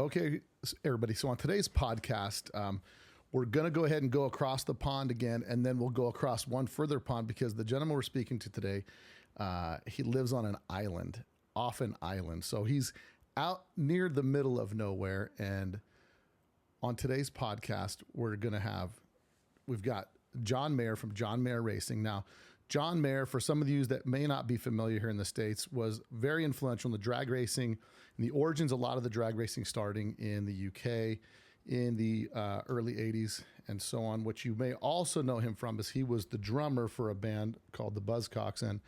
Okay, everybody. So on today's podcast, we're going to go ahead and go across the pond again, and then we'll go across one further pond because the gentleman we're speaking to today, he lives on an island, off an island. So he's out near the middle of nowhere. And on today's podcast, we've got John Maher from John Maher Racing. Now, John Maher, for some of you that may not be familiar here in the States, was very influential in the drag racing and the origins, a lot of the drag racing starting in the UK in the early 80s and so on. What you may also know him from is he was the drummer for a band called the Buzzcocks. And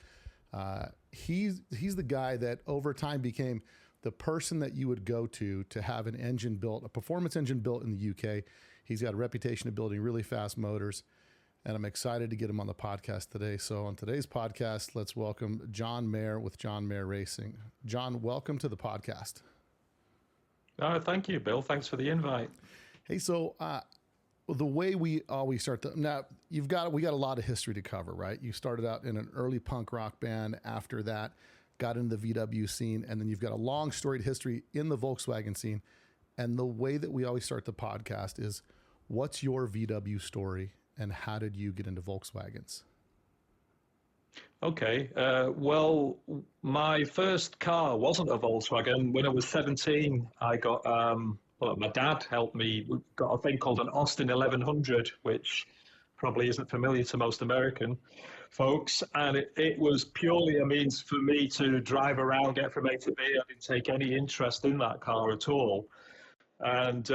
he's the guy that over time became the person that you would go to have an engine built, a performance engine built in the UK. He's got a reputation of building really fast motors. And I'm excited to get him on the podcast today. So on today's podcast, let's welcome John Maher with John Maher Racing. John, welcome to the podcast. Thank you, Bill. Thanks for the invite. Hey, so the way we always start, now we got a lot of history to cover, right? You started out in an early punk rock band. After that, got into the VW scene, and then you've got a long storied history in the Volkswagen scene. And the way that we always start the podcast is, what's your VW story? And how did you get into Volkswagens? Okay. Well, my first car wasn't a Volkswagen. When I was 17, I got, my dad helped me, we got a thing called an Austin 1100, which probably isn't familiar to most American folks. And it was purely a means for me to drive around, get from A to B. I didn't take any interest in that car at all. And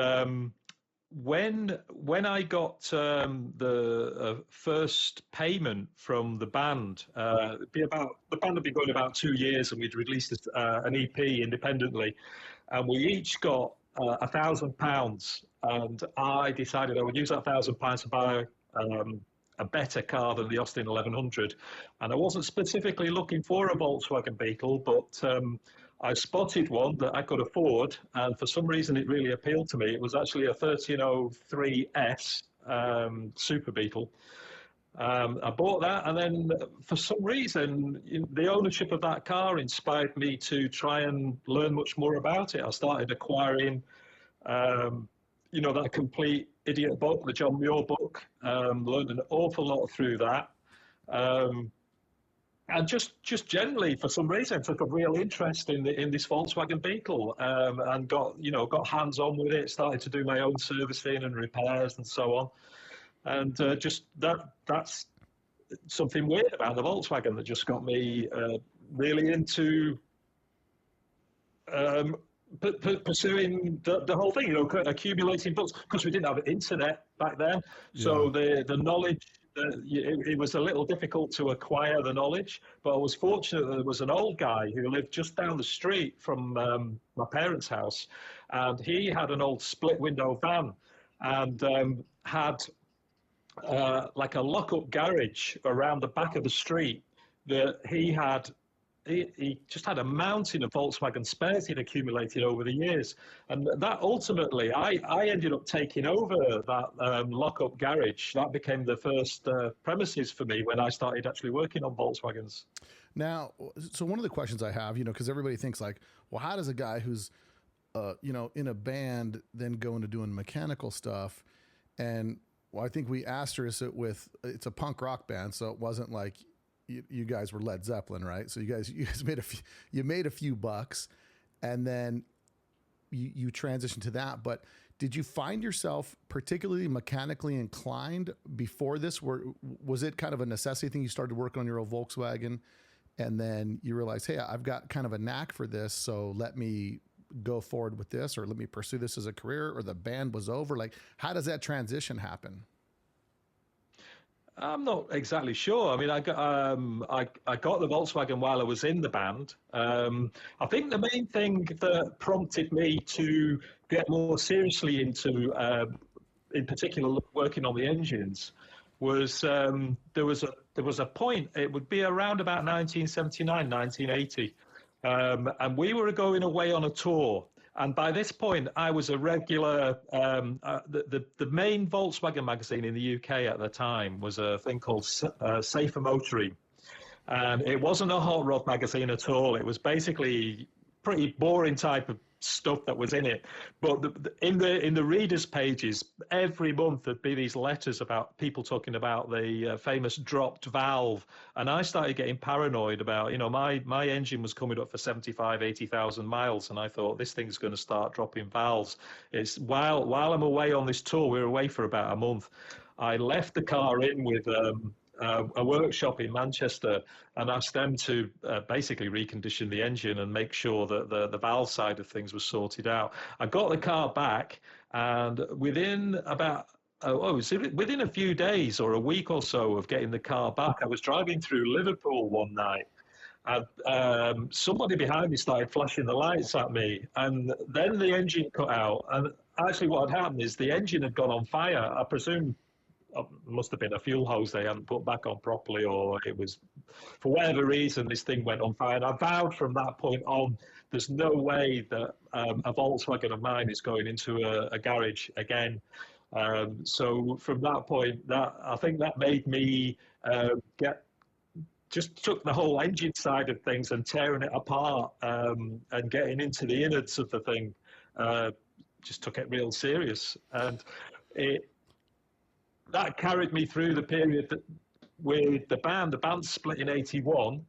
when I got the first payment from the band, the band had been going about 2 years, and we'd released an EP independently, and we each got £1,000, and I decided I would use that £1,000 to buy a better car than the Austin 1100, and I wasn't specifically looking for a Volkswagen Beetle, but I spotted one that I could afford, and for some reason it really appealed to me. It was actually a 1303S Super Beetle. I bought that, and then for some reason, the ownership of that car inspired me to try and learn much more about it. I started acquiring, that Complete Idiot book, the John Muir book, learned an awful lot through that. And just generally, for some reason, took a real interest in this Volkswagen Beetle, and got hands on with it. Started to do my own servicing and repairs and so on, and that's something weird about the Volkswagen that just got me really into pursuing the whole thing. Accumulating books, because we didn't have internet back then, so the knowledge. It was a little difficult to acquire the knowledge, but I was fortunate that there was an old guy who lived just down the street from my parents' house, and he had an old split window van and had like a lock-up garage around the back of the street that he had. He just had a mountain of Volkswagen spares he'd accumulated over the years. And that ultimately, I ended up taking over that lock-up garage. That became the first premises for me when I started actually working on Volkswagens. Now, so one of the questions I have, because everybody thinks like, well, how does a guy who's, in a band then go into doing mechanical stuff? And well, I think we asterisk it with, it's a punk rock band, so it wasn't like, you guys were Led Zeppelin, right? So you guys made a few bucks, and then you transitioned to that. But did you find yourself particularly mechanically inclined before this? Was it kind of a necessity thing? You started working on your old Volkswagen, and then you realized, hey, I've got kind of a knack for this, so let me go forward with this, or let me pursue this as a career, or the band was over? Like, how does that transition happen? I'm not exactly sure. I mean, I got the Volkswagen while I was in the band. I think the main thing that prompted me to get more seriously into, in particular, working on the engines, was there was a point. It would be around about 1979, 1980, and we were going away on a tour. And by this point, I was a regular. The main Volkswagen magazine in the UK at the time was a thing called Safer Motoring, and it wasn't a hot rod magazine at all. It was basically pretty boring type of stuff that was in it. But in the readers' pages, every month there'd be these letters about people talking about the famous dropped valve, and I started getting paranoid about, my engine was coming up for 75, 80,000 miles, and I thought this thing's going to start dropping valves. It's while I'm away on this tour, we were away for about a month. I left the car in with a workshop in Manchester and asked them to basically recondition the engine and make sure that the valve side of things was sorted out. I got the car back, and within within a few days or a week or so of getting the car back, I was driving through Liverpool one night, and somebody behind me started flashing the lights at me, and then the engine cut out. And actually what had happened is the engine had gone on fire. I presume it must have been a fuel hose they hadn't put back on properly, or it was, for whatever reason, this thing went on fire. And I vowed from that point on, there's no way that a Volkswagen of mine is going into a garage again. So from that point, I think that made me just took the whole engine side of things and tearing it apart and getting into the innards of the thing. Just took it real serious, and that carried me through the period with the band. The band split in '81.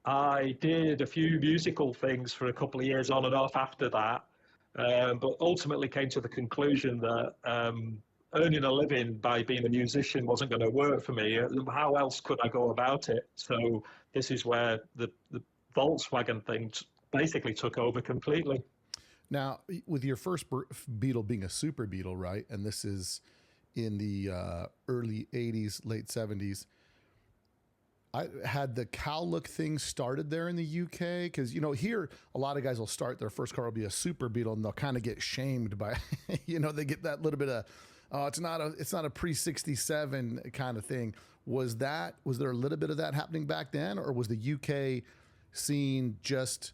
I did a few musical things for a couple of years on and off after that, but ultimately came to the conclusion that earning a living by being a musician wasn't going to work for me. How else could I go about it? So this is where the Volkswagen thing basically took over completely. Now, with your first Beetle being a Super Beetle, right? And this is in the early 80s, late 70s. I had the cow look thing started there in the UK, because here a lot of guys will start their first car will be a Super Beetle, and they'll kind of get shamed by they get that little bit of it's not a pre-67 kind of thing. Was there a little bit of that happening back then, or was the UK scene just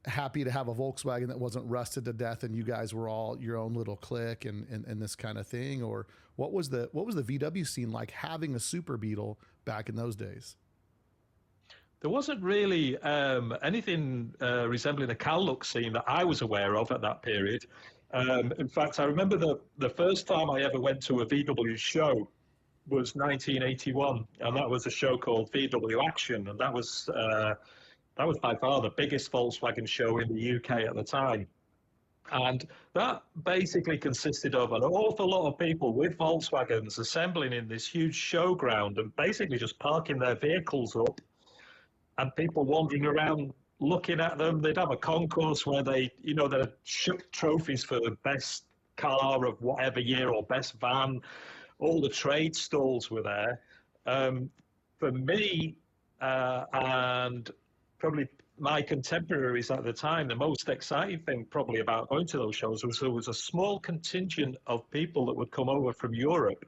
happy to have a Volkswagen that wasn't rusted to death, and you guys were all your own little clique and this kind of thing? Or what was the VW scene like having a Super Beetle back in those days? There wasn't really anything resembling a Cal look scene that I was aware of at that period. In fact, I remember the first time I ever went to a VW show was 1981, and that was a show called VW Action, and that was by far the biggest Volkswagen show in the UK at the time. And that basically consisted of an awful lot of people with Volkswagens assembling in this huge showground and basically just parking their vehicles up, and people wandering around looking at them. They'd have a concourse where they'd shook trophies for the best car of whatever year or best van. All the trade stalls were there. For me, and probably my contemporaries at the time, the most exciting thing probably about going to those shows was there was a small contingent of people that would come over from Europe.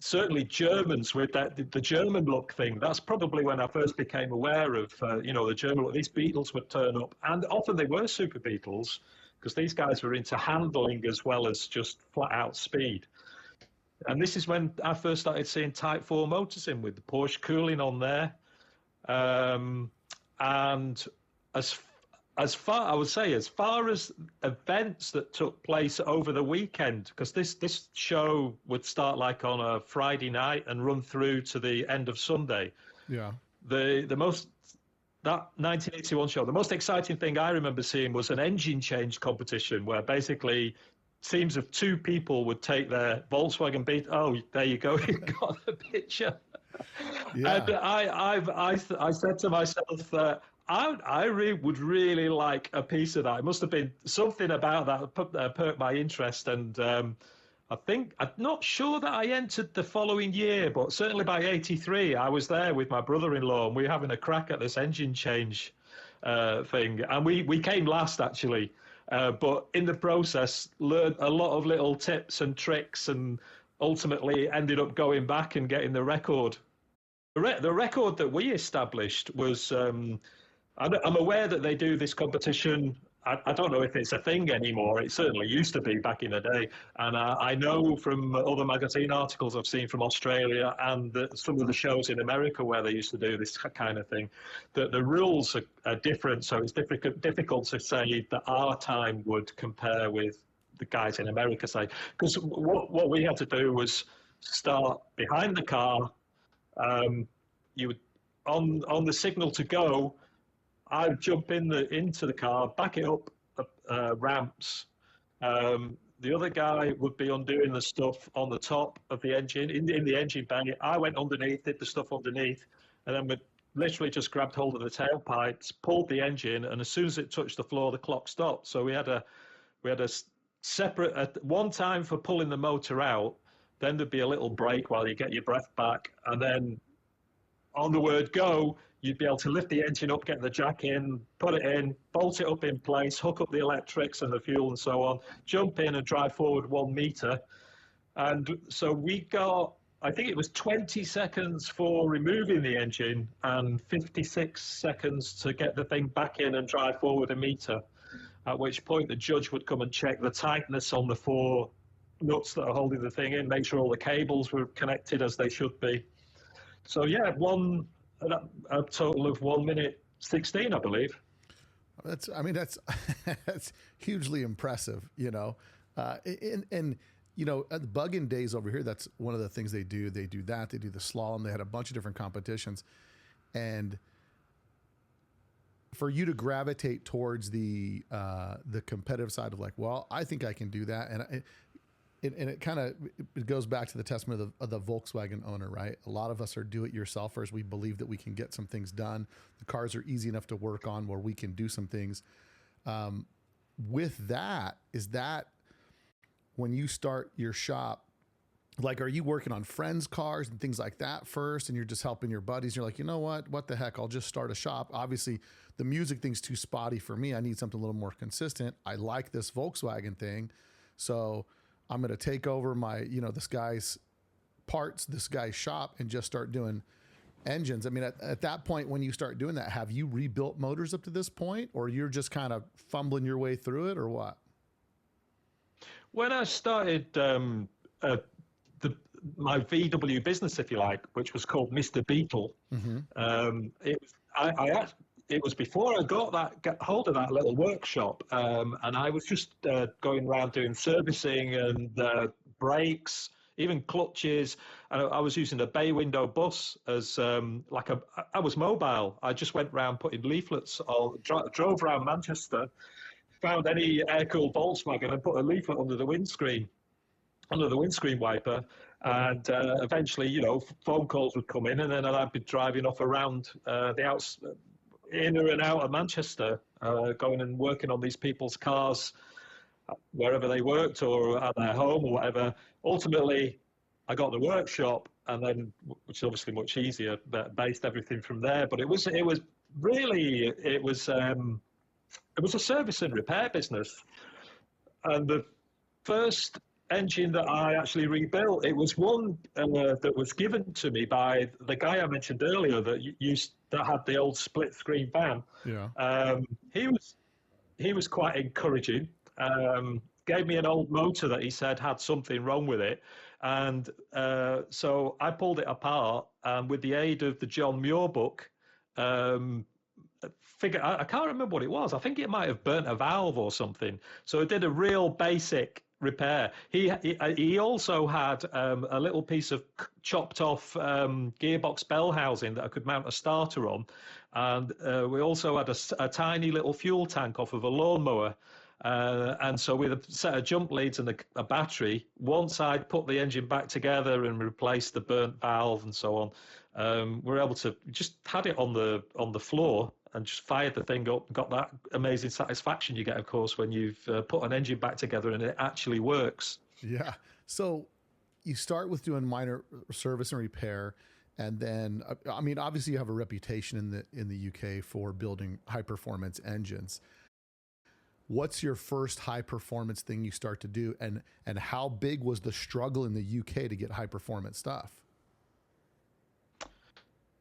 Certainly Germans with the German look thing. That's probably when I first became aware of, the German look. These Beetles would turn up, and often they were Super Beetles, because these guys were into handling as well as just flat out speed. And this is when I first started seeing Type 4 motors in with the Porsche cooling on there. And as far as events that took place over the weekend, because this show would start like on a Friday night and run through to the end of Sunday. Yeah. That 1981 show, the most exciting thing I remember seeing was an engine change competition where basically teams of two people would take their Volkswagen Beetle. Oh, there you go. You got the picture. Yeah. And I said to myself that I would really like a piece of that. It must have been something about that perked my interest. And I'm not sure that I entered the following year, but certainly by '83, I was there with my brother-in-law, and we were having a crack at this engine change thing. And we came last, actually. But in the process, learned a lot of little tips and tricks, and ultimately ended up going back and getting the record. The record that we established was, I'm aware that they do this competition I don't know if it's a thing anymore. It certainly used to be back in the day. And I know from other magazine articles I've seen from Australia and some of the shows in America where they used to do this kind of thing, that the rules are different. So it's difficult to say that our time would compare with the guys in America, say. Because what we had to do was start behind the car. You would, on the signal to go, I'd jump into the car, back it up ramps. The other guy would be undoing the stuff on the top of the engine, in the engine bay. I went underneath, did the stuff underneath, and then we literally just grabbed hold of the tailpipes, pulled the engine, and as soon as it touched the floor, the clock stopped. So we had a separate one time for pulling the motor out. Then there'd be a little break while you get your breath back, and then on the word go, you'd be able to lift the engine up, get the jack in, put it in, bolt it up in place, hook up the electrics and the fuel and so on, jump in and drive forward 1 meter. And so we got, I think it was 20 seconds for removing the engine and 56 seconds to get the thing back in and drive forward 1 meter, at which point the judge would come and check the tightness on the 4 nuts that are holding the thing in, make sure all the cables were connected as they should be. So yeah, a total of 1 minute 16, I believe. That's that's hugely impressive, you know. And you know, at the bug-in days over here, that's one of the things they do. They do that. They do the slalom. They had a bunch of different competitions, and for you to gravitate towards the competitive side of like, well, I think I can do that, and it kind of it goes back to the testament of the Volkswagen owner, right? A lot of us are do-it-yourselfers. We believe that we can get some things done. The cars are easy enough to work on where we can do some things. With that, is that when you start your shop, like, are you working on friends' cars and things like that first, and you're just helping your buddies? You're like, you know what the heck? I'll just start a shop. Obviously, the music thing's too spotty for me. I need something a little more consistent. I like this Volkswagen thing, so I'm going to take over my, this guy's parts, this guy's shop, and just start doing engines. I mean, at that point, when you start doing that, have you rebuilt motors up to this point, or you're just kind of fumbling your way through it, or what? When I started my VW business, if you like, which was called Mr. Beetle, it was before I got hold of that little workshop, and I was just going around doing servicing and brakes, even clutches. And I was using a bay window bus as I was mobile. I just went around putting leaflets, or drove around Manchester, found any air-cooled Volkswagen and put a leaflet under the windscreen wiper. And eventually, phone calls would come in, and then I'd be driving off around in and out of Manchester, going and working on these people's cars, wherever they worked or at their home or whatever. Ultimately, I got the workshop, and then, which is obviously much easier, but based everything from there. But it was a service and repair business. And the first engine that I actually rebuilt, it was one that was given to me by the guy I mentioned earlier that had the old split screen van. Yeah. He was quite encouraging. Gave me an old motor that he said had something wrong with it, and so I pulled it apart, and with the aid of the John Muir book, I can't remember what it was. I think it might have burnt a valve or something. So I did a real basic repair. He also had a little piece of chopped off gearbox bell housing that I could mount a starter on, and we also had a tiny little fuel tank off of a lawnmower. And so with a set of jump leads and a battery, once I'd put the engine back together and replaced the burnt valve and so on, we were able to just had it on the floor and just fired the thing up, got that amazing satisfaction you get, of course, when you've put an engine back together and it actually works. Yeah. So you start with doing minor service and repair, and then, I mean, obviously you have a reputation in the UK for building high performance engines. What's your first high performance thing you start to do, and how big was the struggle in the UK to get high performance stuff?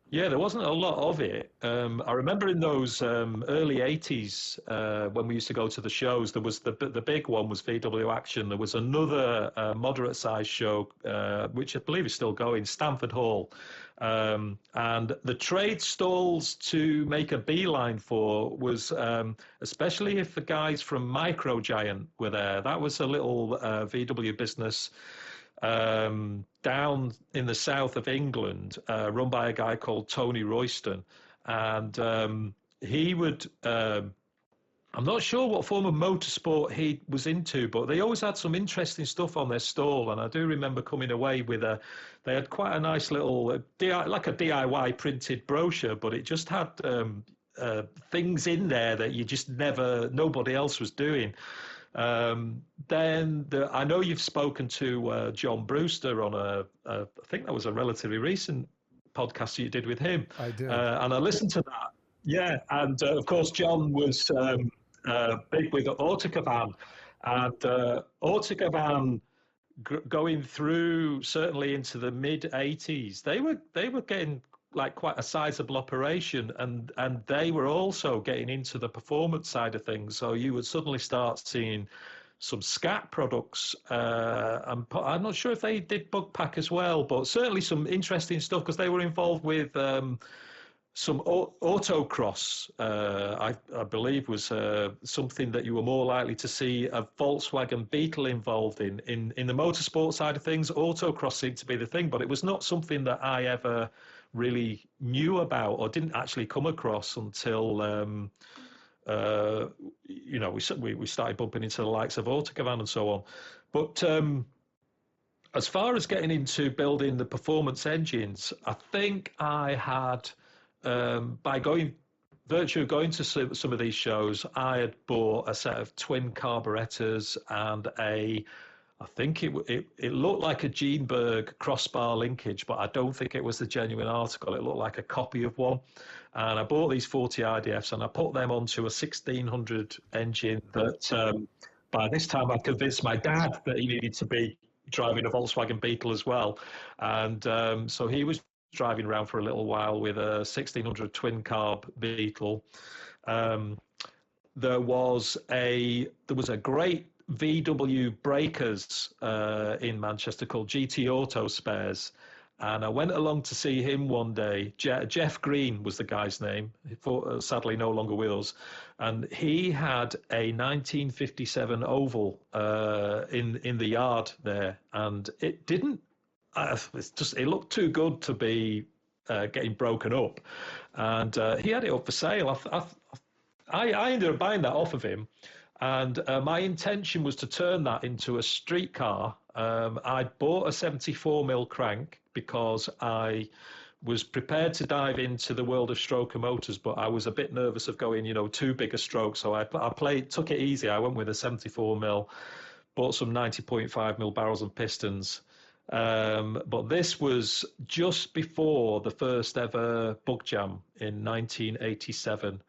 Yeah, there wasn't a lot of it. I remember in those early '80s when we used to go to the shows. There was the big one was VW Action. There was another moderate-sized show, which I believe is still going, Stamford Hall, and the trade stalls to make a beeline for was especially if the guys from Micro Giant were there. That was a little VW business down in the south of England, run by a guy called Tony Royston. And he would, I'm not sure what form of motorsport he was into, but they always had some interesting stuff on their stall. And I do remember coming away with they had quite a nice little, like a DIY printed brochure, but it just had things in there that you just nobody else was doing. I know you've spoken to John Brewster on I think that was a relatively recent podcast you did with him. I did. And I listened to that. Yeah. And of course, John was big with Autocavan. And Autocavan going through certainly into the mid 80s, they were getting like quite a sizable operation, and they were also getting into the performance side of things. So you would suddenly start seeing some scat products. I'm not sure if they did bug pack as well, but certainly some interesting stuff because they were involved with some autocross. I believe was something that you were more likely to see a Volkswagen Beetle involved in the motorsport side of things. Autocross seemed to be the thing, but it was not something that I ever really knew about or didn't actually come across until we started bumping into the likes of Autocavan and so on. But as far as getting into building the performance engines, I think I had by virtue of going to some of these shows, I had bought a set of twin carburetors and I think it looked like a Geenberg crossbar linkage, but I don't think it was the genuine article. It looked like a copy of one. And I bought these 40 IDFs and I put them onto a 1600 engine that by this time I'd convinced my dad that he needed to be driving a Volkswagen Beetle as well. And so he was driving around for a little while with a 1600 twin carb Beetle. There was a great VW breakers in Manchester called GT Auto Spares. And I went along to see him one day. Jeff Green was the guy's name, sadly no longer with us. And he had a 1957 Oval in the yard there. And it didn't, it looked too good to be getting broken up. And he had it up for sale. I ended up buying that off of him. And my intention was to turn that into a street car. I bought a 74mm crank because I was prepared to dive into the world of stroker motors, but I was a bit nervous of going, too big a stroke. So I took it easy. I went with a 74mm, bought some 90.5mm barrels and pistons. But this was just before the first ever Bug Jam in 1987.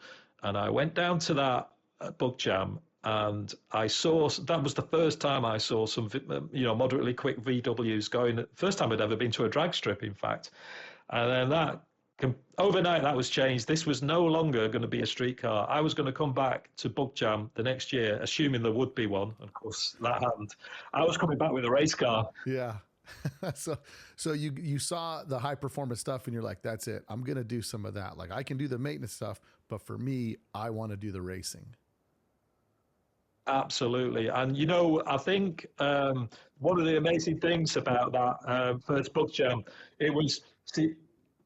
And I went down to that Bug Jam. And that was the first time I saw some, moderately quick VWs going. First time I'd ever been to a drag strip, in fact. And then overnight that was changed. This was no longer going to be a street car. I was going to come back to Bug Jam the next year, assuming there would be one. Of course, that happened. I was coming back with a race car. Yeah. So you saw the high performance stuff and you're like, that's it. I'm going to do some of that. Like I can do the maintenance stuff, but for me, I want to do the racing. Absolutely. And, I think one of the amazing things about that first Bug Jam, it was,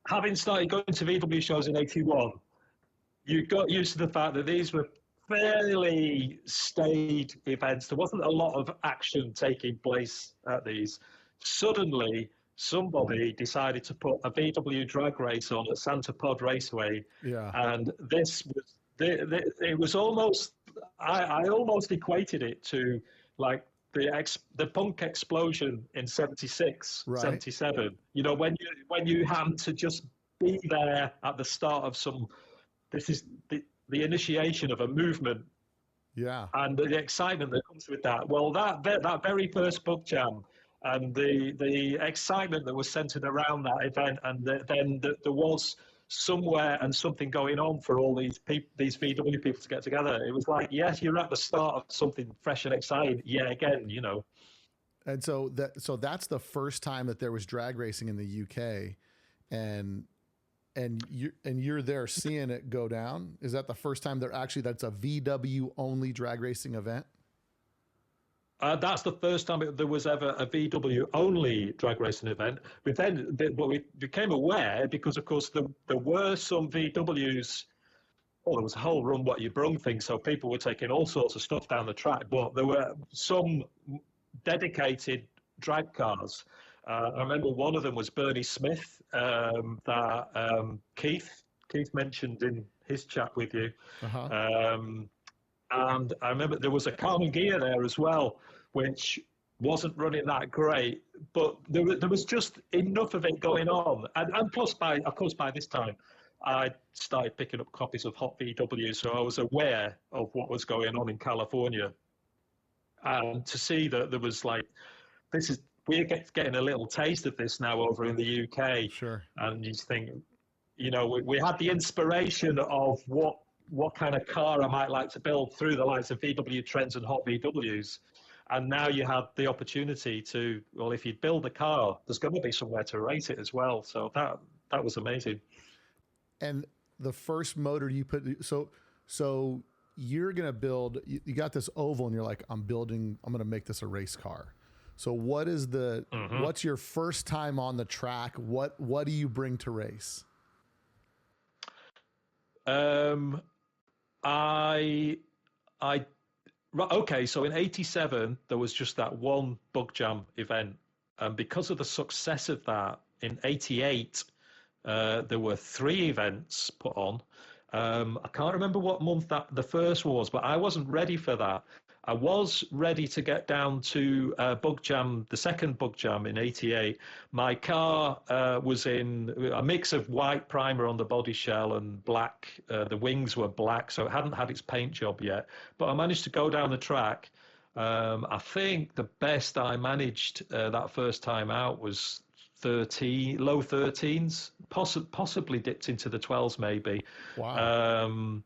having started going to VW shows in 81, you got used to the fact that these were fairly staid events. There wasn't a lot of action taking place at these. Suddenly, somebody decided to put a VW drag race on at Santa Pod Raceway. Yeah. And this was, it was almost, I almost equated it to like the punk explosion in 76, right. 77. When you had to just be there at the start of this is the initiation of a movement. Yeah. And the excitement that comes with that. Well, that very first Bug Jam, and the excitement that was centered around that event, and there was somewhere and something going on for all these VW people to get together. It was like, yes, you're at the start of something fresh and exciting. Yeah, again, you know. And so that's the first time that there was drag racing in the UK, and you're there seeing it go down. Is that the first time that's a VW only drag racing event? That's the first time there was ever a VW only drag racing event. But we became aware because, of course, there were some VWs. Well, there was a whole run what you brung thing, so people were taking all sorts of stuff down the track. But there were some dedicated drag cars. I remember one of them was Bernie Smith, that Keith mentioned in his chat with you. Uh-huh. And I remember there was a Carmen Gear there as well, which wasn't running that great, but there was just enough of it going on. And plus, by this time, I started picking up copies of Hot VW, so I was aware of what was going on in California. And to see that there was like, we're getting a little taste of this now over in the UK. Sure. And you think, you know, we had the inspiration of what kind of car I might like to build through the likes of VW Trends and Hot VWs. And now you have the opportunity to, well, if you build a car, there's going to be somewhere to rate it as well. So that was amazing. And the first motor you put, so you're going to build, you got this oval and you're like, I'm going to make this a race car. So what's your first time on the track? What do you bring to race? Okay, so in '87 there was just that one Bug Jam event, and because of the success of that, in '88 there were 3 events put on. I can't remember what month that the first was, but I wasn't ready for that. I was ready to get down to Bug Jam, the second Bug Jam in '88. My car was in a mix of white primer on the body shell and black. The wings were black, so it hadn't had its paint job yet. But I managed to go down the track. I think the best I managed that first time out was low 13s, possibly dipped into the 12s maybe. Wow.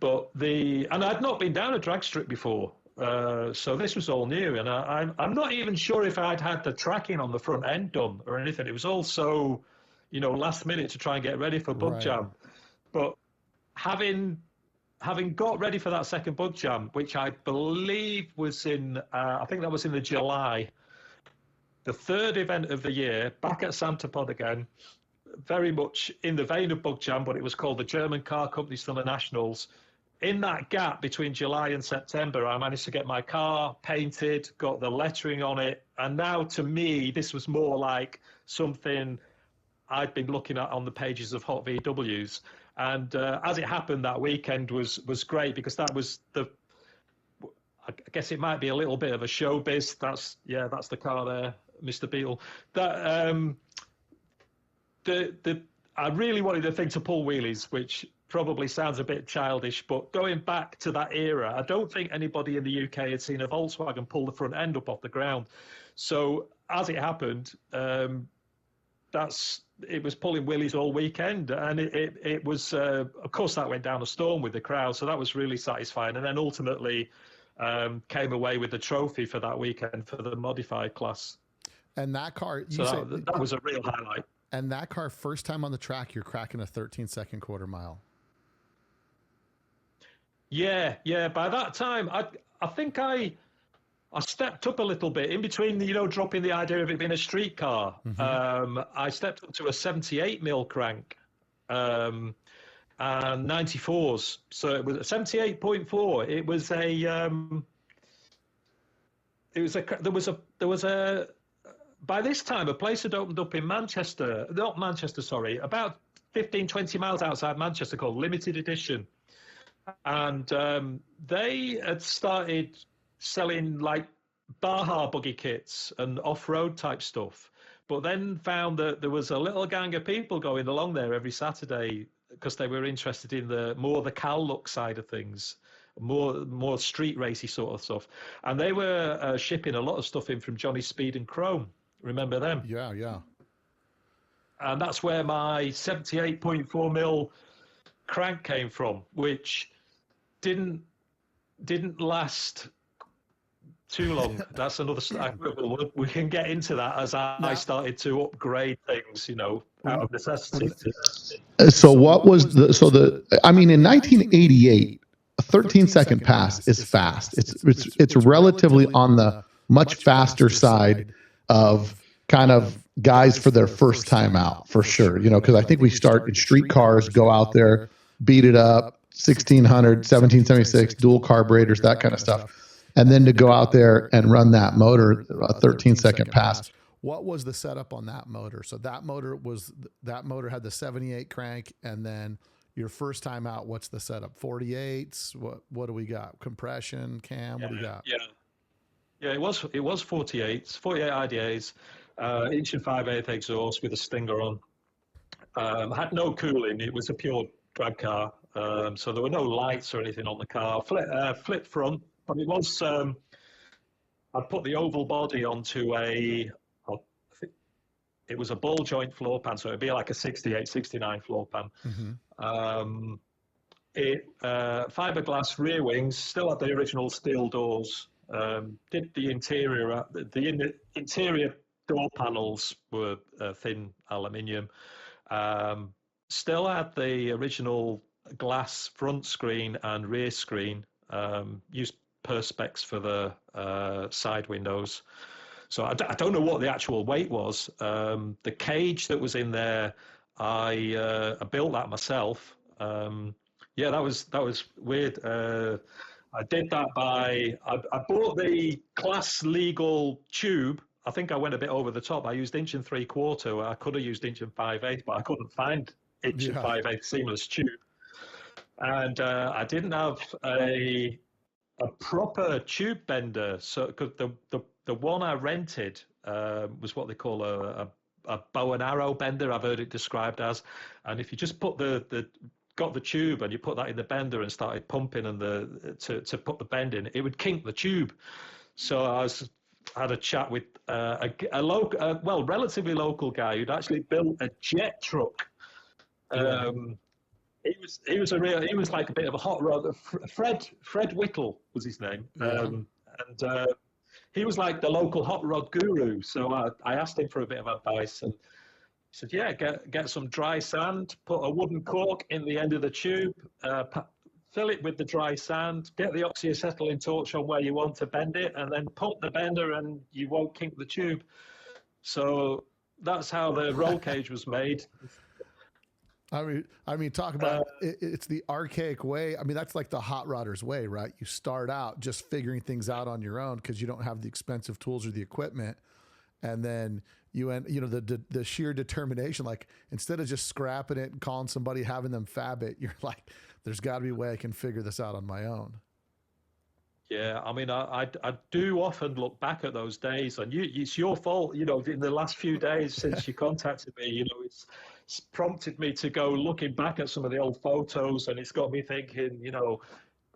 And I'd not been down a drag strip before, so this was all new, and I'm not even sure if I'd had the tracking on the front end done or anything. It was all so, you know, last minute to try and get ready for Bug Jam. But having got ready for that second Bug Jam, which I believe was I think that was in the July, the third event of the year, back at Santa Pod again, very much in the vein of Bug Jam, but it was called the German Car Company Summer Nationals. In that gap between July and September, I managed to get my car painted, got the lettering on it, and now to me, this was more like something I'd been looking at on the pages of Hot VWs. And as it happened, that weekend was great because that was I guess it might be a little bit of a showbiz. That's the car there, Mr. Beetle. I really wanted the thing to pull wheelies, which probably sounds a bit childish, but going back to that era, I don't think anybody in the UK had seen a Volkswagen pull the front end up off the ground. So as it happened, it was pulling wheelies all weekend, and it was, of course, that went down a storm with the crowd, so that was really satisfying. And then ultimately came away with the trophy for that weekend for the modified class. And that car, that was a real highlight. And that car, first time on the track, you're cracking a 13-second quarter mile. Yeah. By that time, I think I stepped up a little bit in between, dropping the idea of it being a street car. Mm-hmm. I stepped up to a 78 mil crank and 94s. So it was a 78.4. There was a by this time, a place had opened up in about 15, 20 miles outside Manchester called Limited Edition. And they had started selling like Baja buggy kits and off-road type stuff, but then found that there was a little gang of people going along there every Saturday because they were interested in the Cal look side of things. more street racy sort of stuff. And they were shipping a lot of stuff in from Johnny Speed and Chrome. Remember them? Yeah, yeah. And that's where my 78.4 mil crank came from, which didn't last too long. That's another. We can get into that as I started to upgrade things, out of necessity. So what was I mean, in 1988, a 13-second pass is fast. It's relatively on the much faster side of kind of guys for their first time out, for sure. Because I think we start in street cars, go out there, beat it up, 1600, 1776, dual carburetors, that kind of stuff. And then to go out there and run that motor, a 13-second pass. What was the setup on that motor? So that motor had the 78 crank, and then your first time out, what's the setup? 48s? What do we got? Compression, cam? What do we got? Yeah. It was 48s, 48 IDAs, inch and 5/8 exhaust with a Stinger on. Had no cooling. It was a pure drag car, so there were no lights or anything on the car. Flip front, but it was. I put the oval body onto it was a ball joint floor pan, so it'd be like a 68, 69 floor pan. Mm-hmm. Fiberglass rear wings, still had the original steel doors. Did the interior, the interior door panels were thin aluminium. Still had the original glass front screen and rear screen. Used perspex for the side windows. So I don't know what the actual weight was. The cage that was in there, I built that myself. Yeah, that was weird. I did that I bought the class legal tube. I think I went a bit over the top. I used 1 3/4. I could have used 1 5/8, but I couldn't find 1 5/8 seamless tube. And I didn't have a proper tube bender. So the one I rented was what they call a bow and arrow bender. I've heard it described as. And if you just put got the tube and you put that in the bender and started pumping and to put the bend in, it would kink the tube. So I had a chat with a relatively local guy who'd actually built a jet truck. He was like a bit of a hot rod. Fred Whittle was his name, and he was like the local hot rod guru. So I asked him for a bit of advice, and he said, "Yeah, get some dry sand, put a wooden cork in the end of the tube, fill it with the dry sand, get the oxyacetylene torch on where you want to bend it, and then pump the bender, and you won't kink the tube." So that's how the roll cage was made. I mean, talk about it's the archaic way. I mean, that's like the hot rodder's way, right? You start out just figuring things out on your own because you don't have the expensive tools or the equipment, and then you end, the sheer determination. Like instead of just scrapping it and calling somebody, having them fab it, you're like, there's got to be a way I can figure this out on my own. Yeah, I mean, I do often look back at those days, and it's your fault. In the last few days since you contacted me, it's prompted me to go looking back at some of the old photos, and it's got me thinking,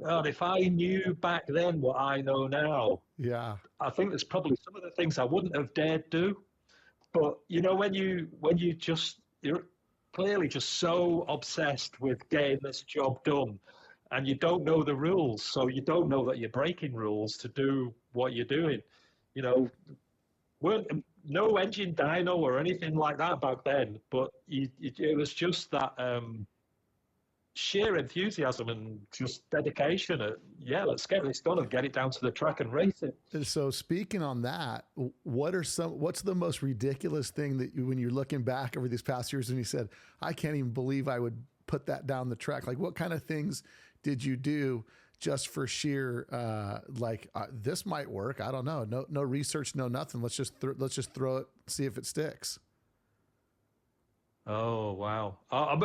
God, if I knew back then what I know now, yeah, I think there's probably some of the things I wouldn't have dared do. But when you're clearly just so obsessed with getting this job done, and you don't know the rules, so you don't know that you're breaking rules to do what you're doing. Weren't no engine dyno or anything like that back then, but it was just that sheer enthusiasm and just dedication. Let's get this done and get it down to the track and race it. So speaking on that, what's the most ridiculous thing that when you're looking back over these past years and you said, I can't even believe I would put that down the track? Like what kind of things did you do just for sheer this might work? I don't know. No research, no nothing. Let's just throw it, see if it sticks. Oh wow!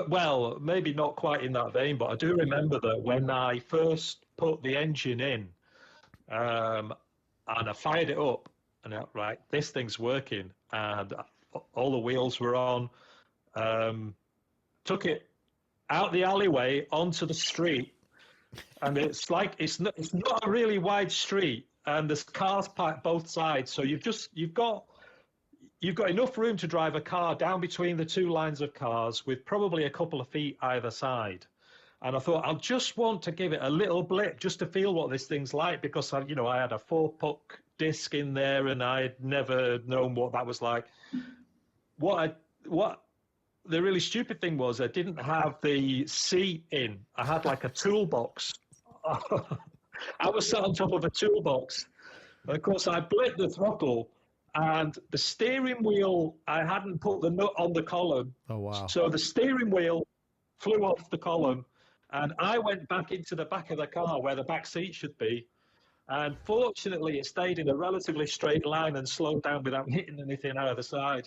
Well, maybe not quite in that vein, but I do remember that when I first put the engine in, and I fired it up, and right, this thing's working, and all the wheels were on. Took it out the alleyway onto the street. and it's like it's not a really wide street, and there's cars parked both sides, so you've got enough room to drive a car down between the two lines of cars with probably a couple of feet either side. And I thought, I'll just want to give it a little blip just to feel what this thing's like, because I had a 4-puck disc in there and I'd never known what that was like. What the really stupid thing was, I didn't have the seat in. I had like a toolbox. I was sat on top of a toolbox. And of course, I blipped the throttle, and the steering wheel, I hadn't put the nut on the column. Oh, wow. So the steering wheel flew off the column, and I went back into the back of the car where the back seat should be. And fortunately, it stayed in a relatively straight line and slowed down without hitting anything out of the side,